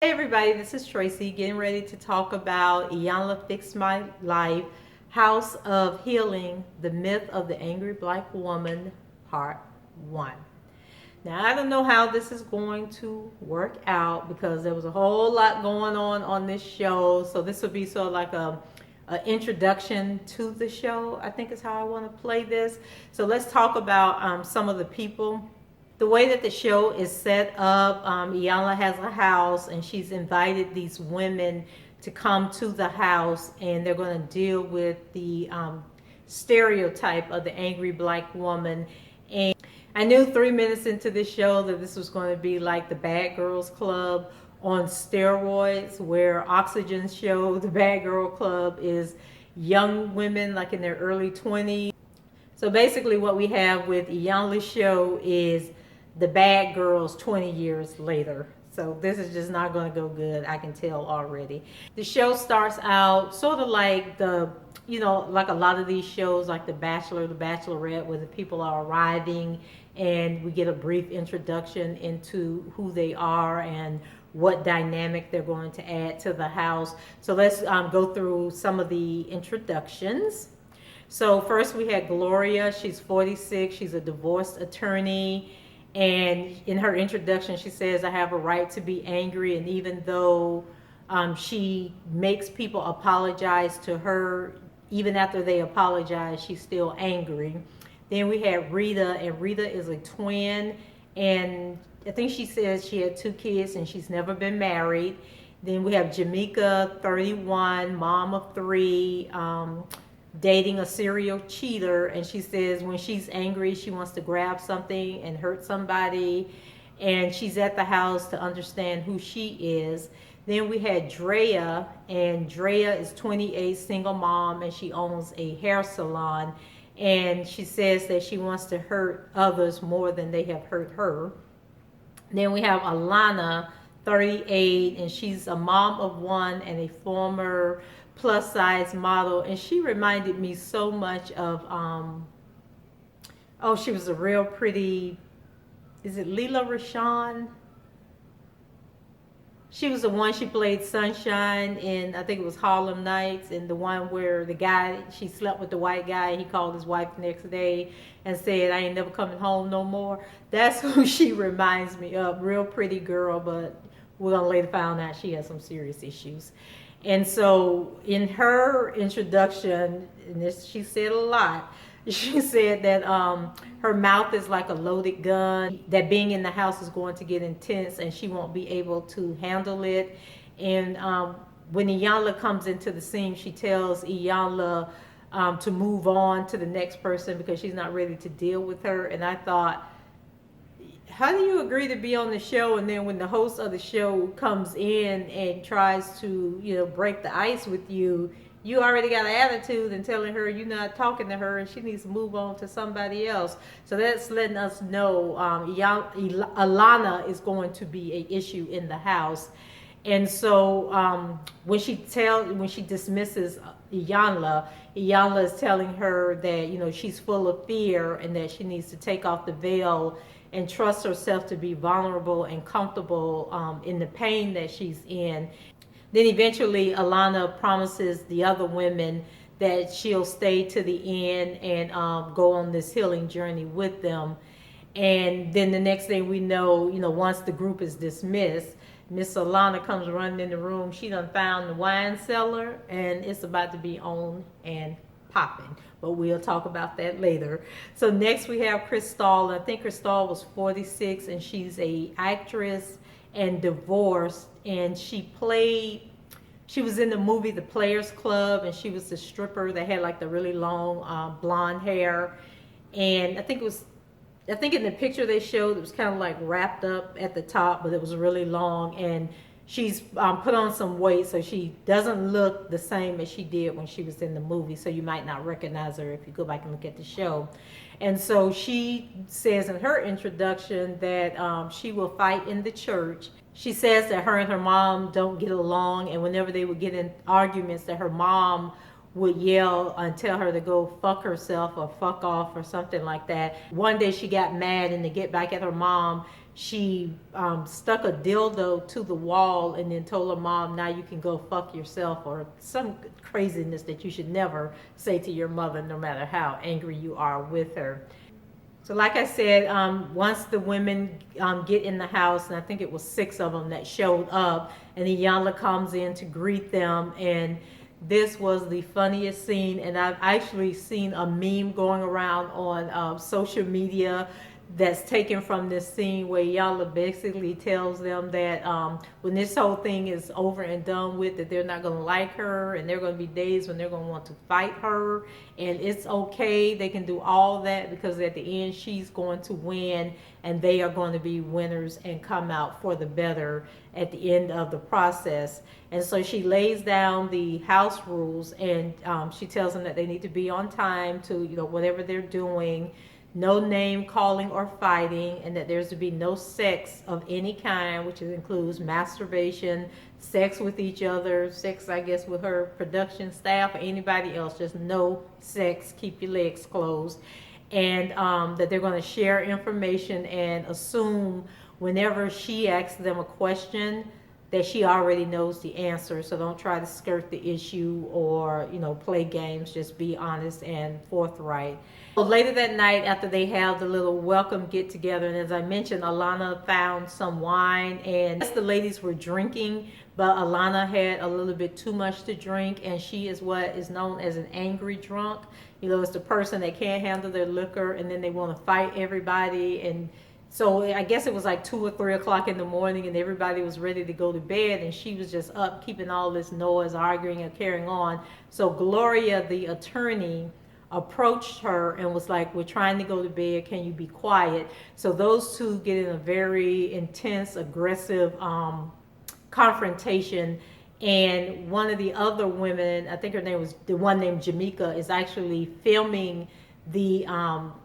Hey everybody, this is Tracy getting ready to talk about Iyanla Fixed My Life, House of Healing, The Myth of the Angry Black Woman, Part 1. Now, I don't know how this is going to work out because there was a whole lot going on this show. So this will be sort of like a introduction to the show, I think is how I want to play this. So let's talk about some of the people. The way that the show is set up, Iyanla has a house and she's invited these women to come to the house, and they're going to deal with the stereotype of the angry black woman. And I knew 3 minutes into this show that this was going to be like the Bad Girls Club on steroids, where Oxygen's show, the Bad Girl Club, is young women like in their early 20s. So basically what we have with Iyanla's show is the bad girls 20 years later. So this is just not going to go good, I can tell already. The show starts out sort of like like a lot of these shows like The Bachelor, The Bachelorette, where the people are arriving and we get a brief introduction into who they are and what dynamic they're going to add to the house. So let's go through some of the introductions. So first we had Gloria. She's 46. She's a divorced attorney. And in her introduction, she says, I have a right to be angry. And even though she makes people apologize to her, even after they apologize, she's still angry. Then we had Rita, and Rita is a twin. And I think she says she had 2 kids and she's never been married. Then we have Jamaica, 31, mom of 3, dating a serial cheater, and she says when she's angry she wants to grab something and hurt somebody, and she's at the house to understand who she is. Then we had Drea, and Drea is 28, single mom, and she owns a hair salon, and she says that she wants to hurt others more than they have hurt her. Then we have Alana, 38, and she's a mom of 1 and a former plus size model, and she reminded me so much of she was a real pretty, is it Leela Rashawn? She was the one, she played Sunshine in, I think it was Harlem Nights, and the one where the guy, she slept with the white guy, he called his wife the next day and said, I ain't never coming home no more. That's who she reminds me of. Real pretty girl, but we're gonna later find out she has some serious issues. And so in her introduction, and this, she said a lot. She said that her mouth is like a loaded gun, that being in the house is going to get intense and she won't be able to handle it. And when Iyanla comes into the scene, she tells Iyanla to move on to the next person because she's not ready to deal with her. And I thought, how do you agree to be on the show, and then when the host of the show comes in and tries to, break the ice with you, you already got an attitude and telling her you're not talking to her and she needs to move on to somebody else. So that's letting us know Alana is going to be an issue in the house. And so when she dismisses Iyanla is telling her that, she's full of fear and that she needs to take off the veil and trust herself to be vulnerable and comfortable in the pain that she's in. Then eventually Alana promises the other women that she'll stay to the end and go on this healing journey with them. And then the next thing we know, once the group is dismissed, Miss Alana comes running in the room. She done found the wine cellar and it's about to be on and popping, but we'll talk about that later. So next we have Cristal. I think Cristal was 46 and she's a actress and divorced, and she was in the movie The Players Club, and she was the stripper that had like the really long blonde hair. And I think in the picture they showed, it was kind of like wrapped up at the top, but it was really long, and she's put on some weight, so she doesn't look the same as she did when she was in the movie, so you might not recognize her if you go back and look at the show. And so she says in her introduction that she will fight in the church. She says that her and her mom don't get along, and whenever they would get in arguments, that her mom would yell and tell her to go fuck herself or fuck off or something like that. One day she got mad, and to get back at her mom, she stuck a dildo to the wall and then told her mom, now you can go fuck yourself, or some craziness that you should never say to your mother, no matter how angry you are with her. So like I said, once the women get in the house, and I think it was 6 of them that showed up, and Iyanla comes in to greet them, and this was the funniest scene. And I've actually seen a meme going around on social media that's taken from this scene where Iyanla basically tells them that when this whole thing is over and done with, that they're not going to like her, and there are going to be days when they're going to want to fight her, and it's okay, they can do all that, because at the end she's going to win, and they are going to be winners and come out for the better at the end of the process. And so she lays down the house rules, and she tells them that they need to be on time to, whatever they're doing, no name calling or fighting, and that there's to be no sex of any kind, which includes masturbation, sex with each other, sex, I guess, with her production staff or anybody else, just no sex, keep your legs closed. And that they're going to share information and assume whenever she asks them a question that she already knows the answer. So don't try to skirt the issue or, play games. Just be honest and forthright. So later that night, after they have the little welcome get together, and as I mentioned, Iyanla found some wine, and the ladies were drinking, but Iyanla had a little bit too much to drink, and she is what is known as an angry drunk. It's the person that can't handle their liquor, and then they want to fight everybody. And so I guess it was like 2 or 3 o'clock in the morning, and everybody was ready to go to bed, and she was just up keeping all this noise, arguing and carrying on. So Gloria, the attorney, approached her and was like, we're trying to go to bed, can you be quiet? So those two get in a very intense, aggressive confrontation. And one of the other women, I think her name was the one named Jamaica, is actually filming the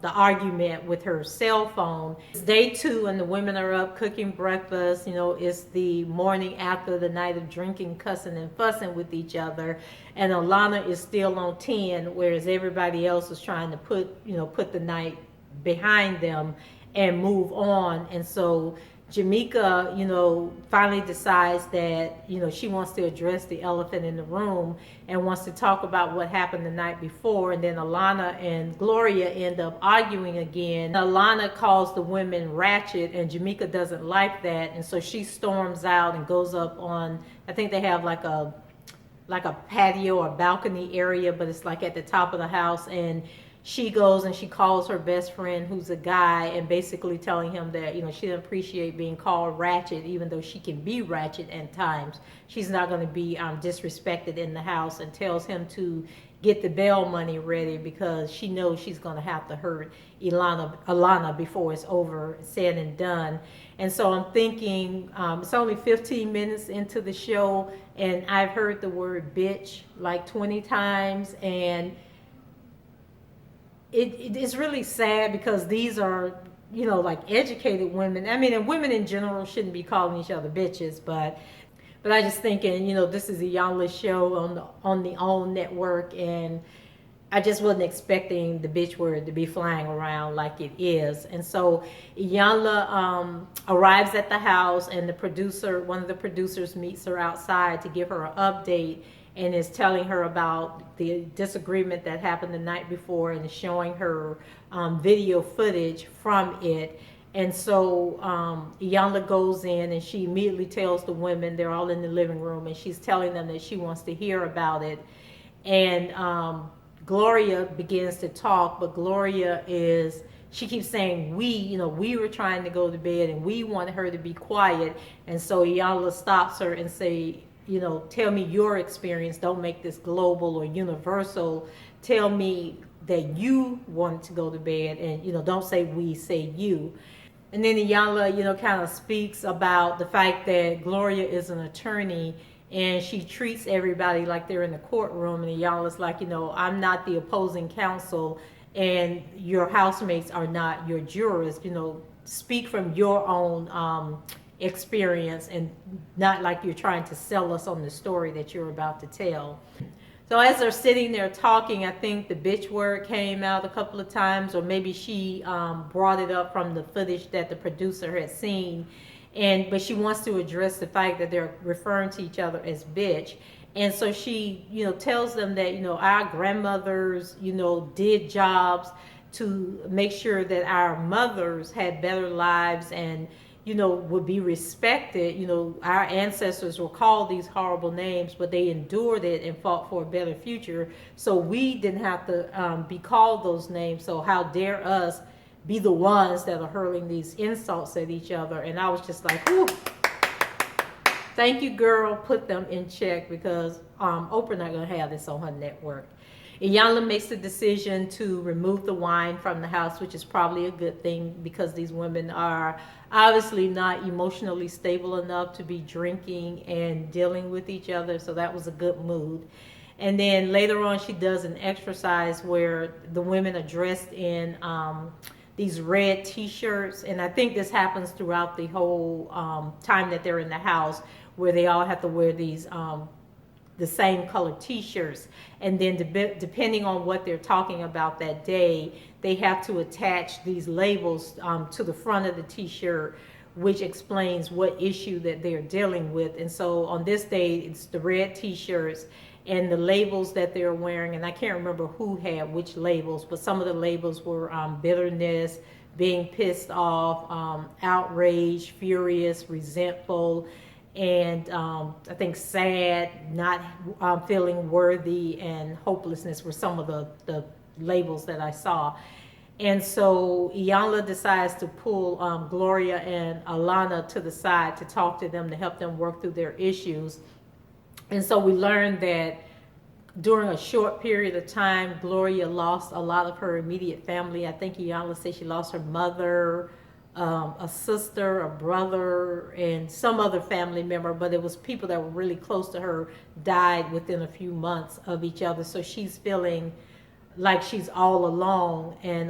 argument with her cell phone. It's day 2, and the women are up cooking breakfast. It's the morning after the night of drinking, cussing, and fussing with each other. And Iyanla is still on 10, whereas everybody else is trying to put the night behind them and move on. And so Jamaica, finally decides that, she wants to address the elephant in the room and wants to talk about what happened the night before. And then Iyanla and Gloria end up arguing again. Iyanla calls the women ratchet, and Jamaica doesn't like that. And so she storms out and goes up on, I think they have like a patio or balcony area, but it's like at the top of the house. And she goes and she calls her best friend, who's a guy, and basically telling him that, she doesn't appreciate being called ratchet, even though she can be ratchet at times. She's not going to be disrespected in the house, and tells him to get the bail money ready, because she knows she's going to have to hurt Iyanla before it's over, said and done. And so I'm thinking, it's only 15 minutes into the show, and I've heard the word bitch like 20 times, and it is really sad, because these are, like educated women. I mean, and women in general shouldn't be calling each other bitches, but I just thinking, this is a Iyanla show on the OWN network, and I just wasn't expecting the bitch word to be flying around like it is. And so Iyanla arrives at the house, and one of the producers meets her outside to give her an update, and is telling her about the disagreement that happened the night before, and is showing her video footage from it. And so Iyanla goes in, and she immediately tells the women, they're all in the living room, and she's telling them that she wants to hear about it. And Gloria begins to talk, but she keeps saying we were trying to go to bed, and we wanted her to be quiet. And so Iyanla stops her and say, tell me your experience. Don't make this global or universal. Tell me that you wanted to go to bed, and, don't say we, say you. And then Iyanla, kind of speaks about the fact that Gloria is an attorney, and she treats everybody like they're in the courtroom. And Iyanla's like, I'm not the opposing counsel, and your housemates are not your jurors. Speak from your own experience, and not like you're trying to sell us on the story that you're about to tell. So as they're sitting there talking, I think the bitch word came out a couple of times, or maybe she brought it up from the footage that the producer had seen. But she wants to address the fact that they're referring to each other as bitch. And so she, tells them that, our grandmothers, did jobs to make sure that our mothers had better lives and, would be respected. Our ancestors were called these horrible names, but they endured it and fought for a better future. So we didn't have to be called those names. So how dare us be the ones that are hurling these insults at each other? And I was just like, whew. Thank you, girl. Put them in check, because Oprah not gonna have this on her network. Iyanla makes the decision to remove the wine from the house, which is probably a good thing, because these women are obviously not emotionally stable enough to be drinking and dealing with each other. So that was a good move. And then later on, she does an exercise where the women are dressed in these red t-shirts. And I think this happens throughout the whole time that they're in the house, where they all have to wear these the same color t-shirts. And then depending on what they're talking about that day, they have to attach these labels to the front of the t-shirt, which explains what issue that they're dealing with. And so on this day, it's the red t-shirts and the labels that they're wearing. And I can't remember who had which labels, but some of the labels were bitterness, being pissed off, outraged, furious, resentful, and I think sad, not feeling worthy, and hopelessness were some of the labels that I saw. And so Iyanla decides to pull Gloria and Alana to the side to talk to them, to help them work through their issues. And so we learned that during a short period of time, Gloria lost a lot of her immediate family. I think Iyanla said she lost her mother, a sister, a brother, and some other family member, but it was people that were really close to her died within a few months of each other. So she's feeling like she's all alone, and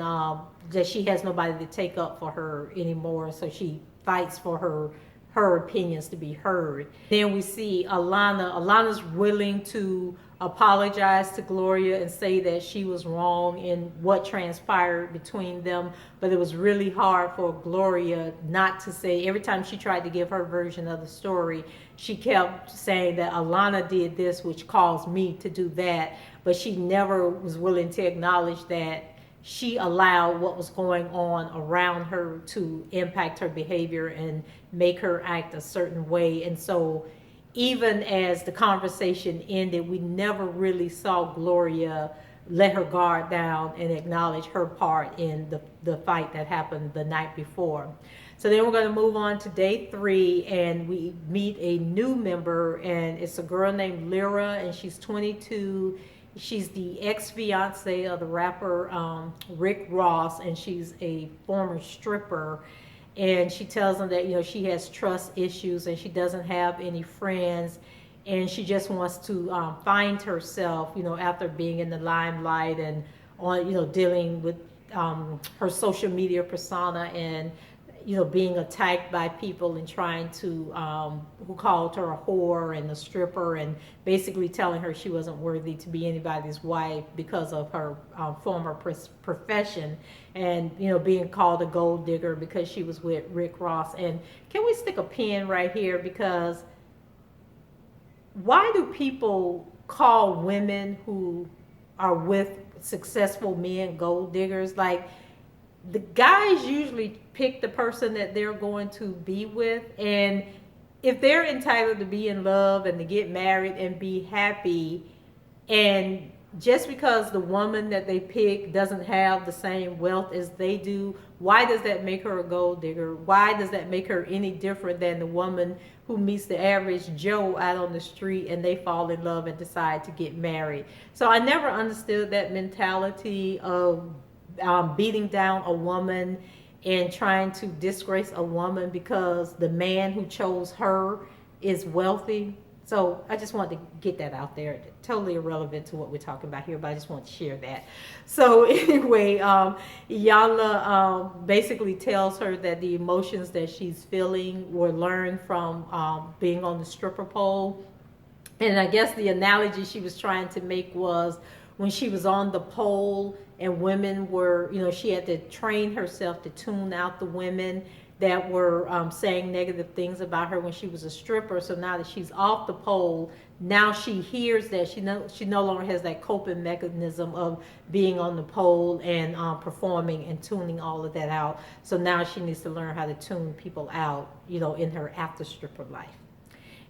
that she has nobody to take up for her anymore. So she fights for her opinions to be heard. Then we see Alana. Alana's willing to apologize to Gloria and say that she was wrong in what transpired between them, but it was really hard for Gloria not to say. Every time she tried to give her version of the story, she kept saying that Alana did this, which caused me to do that, but she never was willing to acknowledge that she allowed what was going on around her to impact her behavior and make her act a certain way. And so even as the conversation ended, we never really saw Gloria let her guard down and acknowledge her part in the fight that happened the night before. So then we're going to move on to day 3, and we meet a new member, and it's a girl named Lyra, and she's 22. She's the ex-fiance of the rapper Rick Ross, and she's a former stripper. And she tells them that, she has trust issues and she doesn't have any friends. And she just wants to find herself, after being in the limelight and on, dealing with her social media persona and, being attacked by people and trying to, who called her a whore and a stripper, and basically telling her she wasn't worthy to be anybody's wife because of her former profession, and, being called a gold digger because she was with Rick Ross. And can we stick a pin right here? Because why do people call women who are with successful men gold diggers? Like, the guys usually pick the person that they're going to be with, and if they're entitled to be in love and to get married and be happy, and just because the woman that they pick doesn't have the same wealth as they do, why does that make her a gold digger? Why does that make her any different than the woman who meets the average Joe out on the street and they fall in love and decide to get married? So I never understood that mentality of beating down a woman and trying to disgrace a woman because the man who chose her is wealthy. So I just wanted to get that out there. Totally irrelevant to what we're talking about here, but I just want to share that. So anyway, Iyanla basically tells her that the emotions that she's feeling were learned from being on the stripper pole. And I guess the analogy she was trying to make was when she was on the pole and women were, she had to train herself to tune out the women that were saying negative things about her when she was a stripper. So now that she's off the pole, now she hears that she no longer has that coping mechanism of being on the pole and performing and tuning all of that out. So now she needs to learn how to tune people out, in her after stripper life.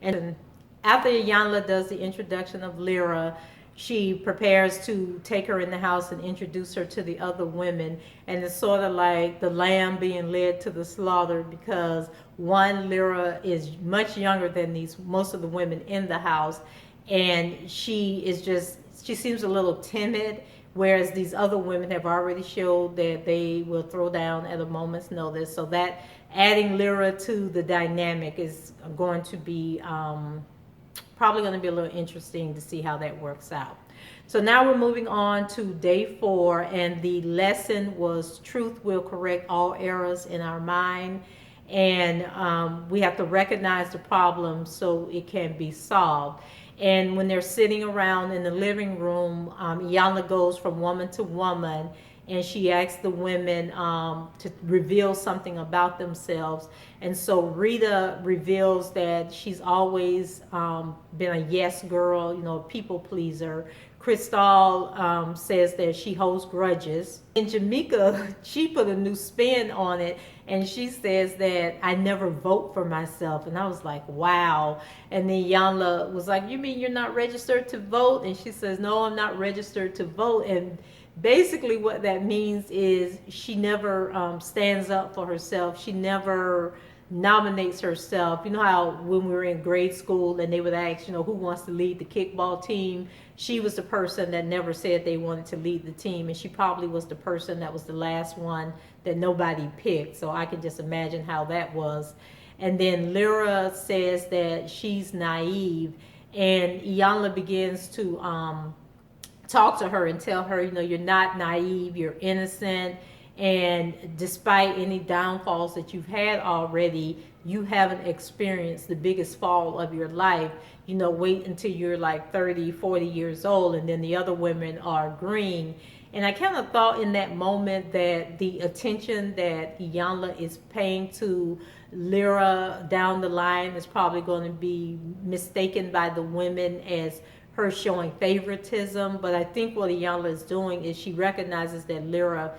And after Iyanla does the introduction of Lyra, she prepares to take her in the house and introduce her to the other women. And it's sort of like the lamb being led to the slaughter, because one, Lyra is much younger than most of the women in the house. And she seems a little timid, whereas these other women have already showed that they will throw down at a moment's notice. So that adding Lyra to the dynamic is going to be probably going to be a little interesting to see how that works out. So now we're moving on to day 4, and the lesson was truth will correct all errors in our mind. And we have to recognize the problem so it can be solved. And when they're sitting around in the living room, Iyanla goes from woman to woman, and she asks the women to reveal something about themselves. And so Rita reveals that she's always been a yes girl, a people pleaser. Cristal says that she holds grudges. And Jamaica, she put a new spin on it, and she says that I never vote for myself. And I was like, wow. And then Iyanla was like, you mean you're not registered to vote? And she says, no, I'm not registered to vote. And basically what that means is she never stands up for herself. She never nominates herself. You know how when we were in grade school and they would ask, who wants to lead the kickball team? She was the person that never said they wanted to lead the team, and she probably was the person that was the last one that nobody picked. So I can just imagine how that was. And then Lyra says that she's naive, and Iyanla begins to talk to her and tell her, you're not naive, you're innocent. And despite any downfalls that you've had already, you haven't experienced the biggest fall of your life. Wait until you're like 30, 40 years old, and then the other women are green. And I kind of thought in that moment that the attention that Iyanla is paying to Lyra down the line is probably going to be mistaken by the women as her showing favoritism. But I think what Iyanla is doing is she recognizes that Lyra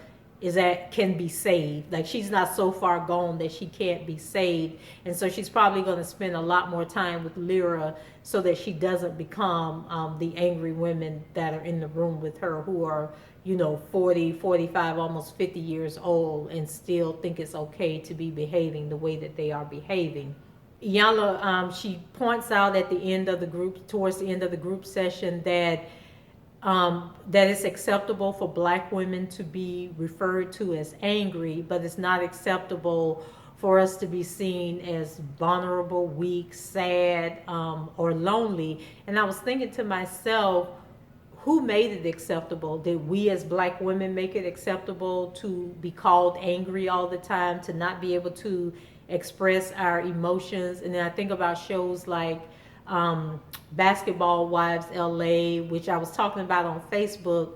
can be saved. Like, she's not so far gone that she can't be saved. And so she's probably going to spend a lot more time with Lyra so that she doesn't become the angry women that are in the room with her, who are 40, 45, almost 50 years old, and still think it's okay to be behaving the way that they are behaving. Iyanla, she points out at the end of the group, towards the end of the group session, that it's acceptable for Black women to be referred to as angry, but it's not acceptable for us to be seen as vulnerable, weak, sad, or lonely. And I was thinking to myself, who made it acceptable? Did we as Black women make it acceptable to be called angry all the time, to not be able to express our emotions? And then I think about shows like Basketball Wives LA, which I was talking about on Facebook.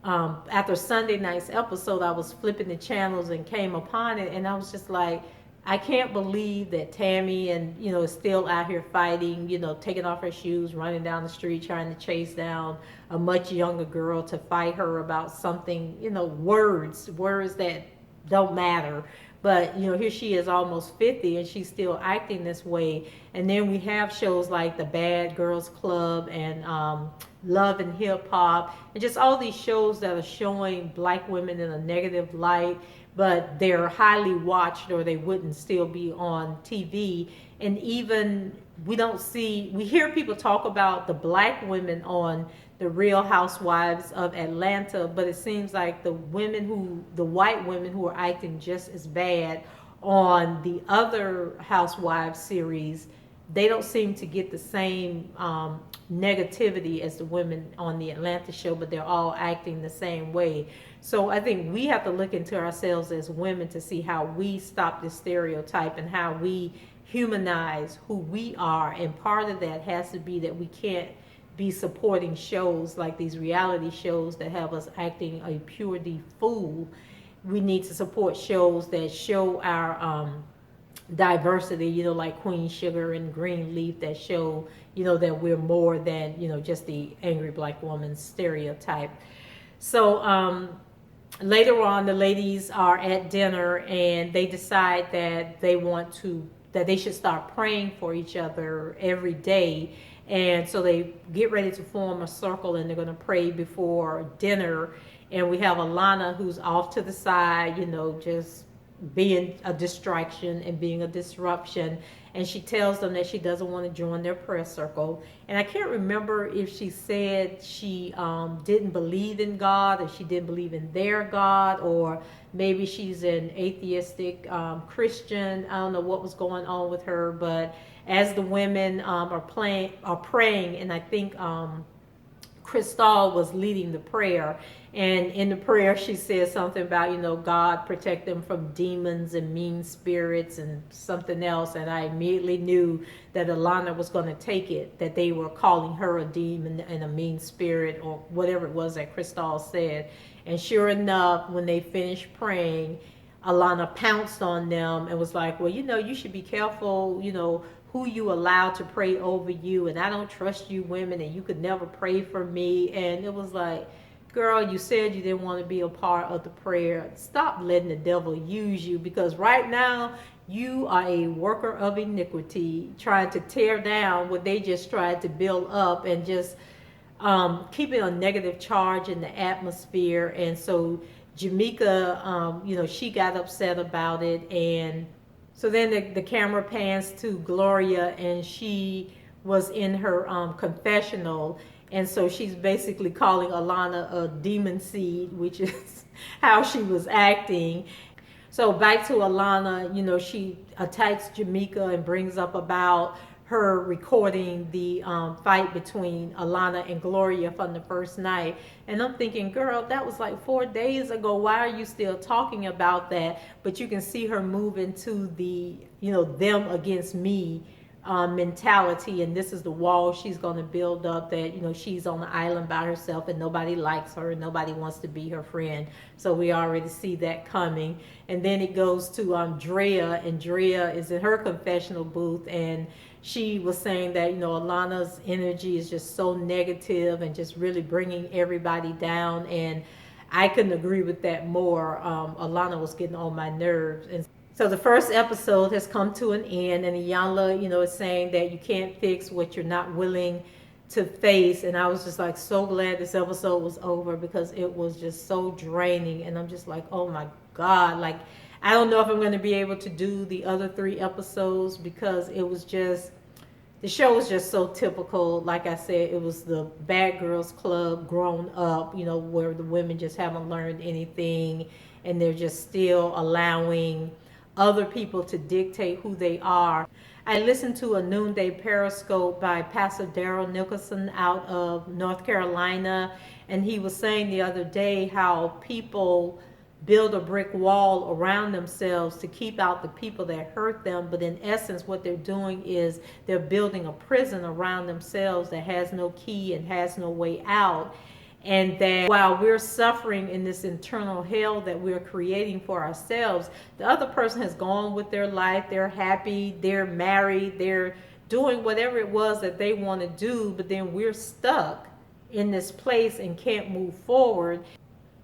After Sunday night's episode, I was flipping the channels and came upon it, and I was just like, I can't believe that Tammy is still out here fighting, taking off her shoes, running down the street, trying to chase down a much younger girl to fight her about something, words that don't matter. But, here she is almost 50 and she's still acting this way. And then we have shows like The Bad Girls Club and Love and Hip Hop, and just all these shows that are showing Black women in a negative light, but they're highly watched or they wouldn't still be on TV. And even we hear people talk about the Black women on the Real Housewives of Atlanta, but it seems like the white women who are acting just as bad on the other Housewives series, they don't seem to get the same negativity as the women on the Atlanta show, but they're all acting the same way. So I think we have to look into ourselves as women to see how we stop this stereotype and how we humanize who we are. And part of that has to be that we can't be supporting shows like these reality shows that have us acting a pure fool. We need to support shows that show our diversity, like Queen Sugar and Greenleaf, that show, that we're more than, just the angry black woman stereotype. So later on, the ladies are at dinner and they decide that that they should start praying for each other every day. And so they get ready to form a circle and they're going to pray before dinner. And we have Iyanla, who's off to the side, just being a distraction and being a disruption. And she tells them that she doesn't want to join their prayer circle. And I can't remember if she said she didn't believe in God, or she didn't believe in their God, or maybe she's an atheistic Christian. I don't know what was going on with her. But as the women are praying, and I think Cristal was leading the prayer, and in the prayer she said something about, God protect them from demons and mean spirits and something else, and I immediately knew that Iyanla was going to take it, that they were calling her a demon and a mean spirit, or whatever it was that Cristal said. And sure enough, when they finished praying, Iyanla pounced on them and was like, well, you should be careful, who you allow to pray over you, and I don't trust you women, and you could never pray for me. And it was like, girl, you said you didn't want to be a part of the prayer. Stop letting the devil use you, because right now you are a worker of iniquity, trying to tear down what they just tried to build up, and just keeping a negative charge in the atmosphere. And so Jamaica, she got upset about it. And so then the camera pans to Gloria, and she was in her confessional. And so she's basically calling Iyanla a demon seed, which is how she was acting. So back to Iyanla, she attacks Jamaica and brings up about her recording the fight between Iyanla and Gloria from the first night. And I'm thinking, girl, that was like 4 days ago. Why are you still talking about that? But you can see her move into the, them against me mentality. And this is the wall she's going to build up, that, she's on the island by herself and nobody likes her and nobody wants to be her friend. So we already see that coming. And then it goes to Drea, and Drea is in her confessional booth, and she was saying that, Iyanla's energy is just so negative and just really bringing everybody down. And I couldn't agree with that more. Iyanla was getting on my nerves. And so the first episode has come to an end, and Iyanla, is saying that you can't fix what you're not willing to face. And I was just like so glad this episode was over, because it was just so draining. And I'm just like, oh my God, like, I don't know if I'm going to be able to do the other 3 episodes, because it was just, the show was just so typical. Like I said, it was the Bad Girls Club grown up, where the women just haven't learned anything, and they're just still allowing other people to dictate who they are. I listened to a Noonday Periscope by Pastor Daryl Nicholson out of North Carolina, and he was saying the other day how people build a brick wall around themselves to keep out the people that hurt them, but in essence what they're doing is they're building a prison around themselves that has no key and has no way out. And that while we're suffering in this internal hell that we're creating for ourselves, the other person has gone with their life, they're happy, they're married, they're doing whatever it was that they want to do, but then we're stuck in this place and can't move forward.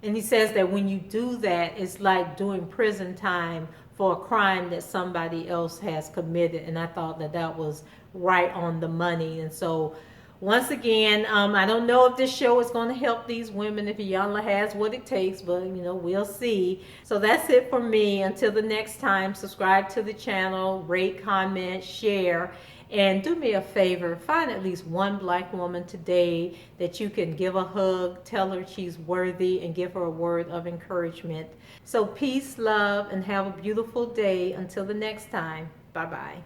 And he says that when you do that, it's like doing prison time for a crime that somebody else has committed. And I thought that that was right on the money. And so once again, I don't know if this show is going to help these women, if Iyanla has what it takes, but we'll see. So that's it for me. Until the next time, subscribe to the channel, rate, comment, share, and do me a favor, find at least one black woman today that you can give a hug, tell her she's worthy, and give her a word of encouragement. So peace, love, and have a beautiful day. Until the next time, bye-bye.